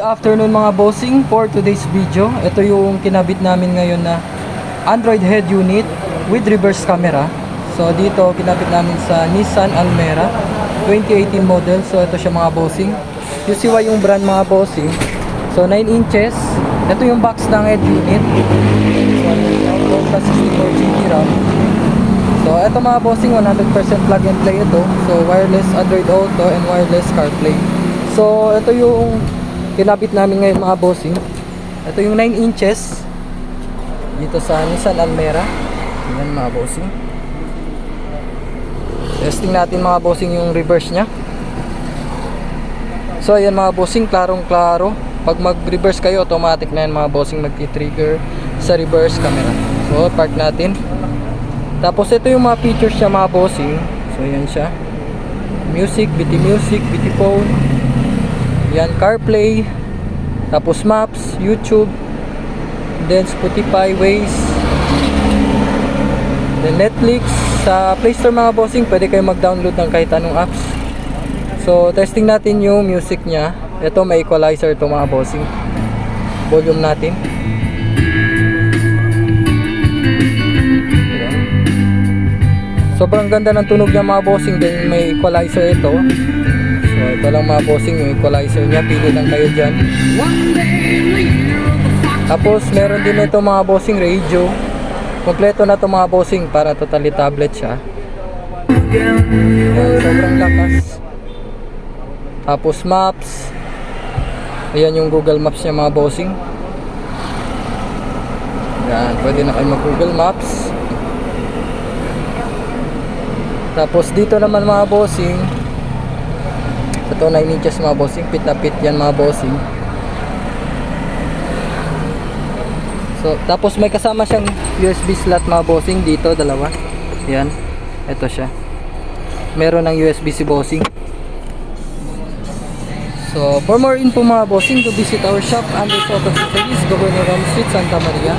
Afternoon mga bossing, for today's video, ito yung kinabit namin ngayon na Android head unit with reverse camera. So dito kinabit namin sa Nissan Almera 2018 model. So ito siya mga bossing, UCY yung brand mga bossing. So 9 inches, ito yung box ng head unit. So plus 64GB RAM. So ito mga bossing, 100% plug and play ito. So wireless Android Auto and wireless CarPlay. So ito yung kinabit namin ngayon mga bossing. Ito yung 9 inches dito sa Nissan Almera. Ayan mga bossing. Testing natin mga bossing yung reverse nya. So ayan mga bossing, klarong klaro. Pag mag reverse kayo, automatic na yan mga bossing, magti-trigger sa reverse camera. So park natin. Tapos ito yung mga features niya mga bossing. So ayan siya, music, BT phone, yan, CarPlay, tapos Maps, YouTube, then Spotify, Waze, then Netflix. Sa Play Store mga bossing, pwede kayo mag-download ng kahit anong apps. So testing natin yung music nya. Ito may equalizer ito mga bossing. Volume natin. Sobrang ganda ng tunog niya mga bossing. Then may equalizer ito. So ito lang mga bossing yung equalizer nya. Pili lang kayo dyan. Tapos meron din ito mga bossing radio. Kompleto na ito mga bossing, para totally tablet siya. Ayan, sobrang lakas. Tapos maps. Ayan yung Google Maps niya mga bossing. Ayan, pwede na kayo mag Google Maps. Tapos dito naman mga bossing, ito 9 inches mga bossing, pit na pit yan mga bossing. So tapos may kasama siyang USB slot mga bossing dito, dalawa. Yan, ito siya. Meron ng USB si bossing. So for more info mga bossing, to visit our shop under Soto Governor Street, Santa Maria.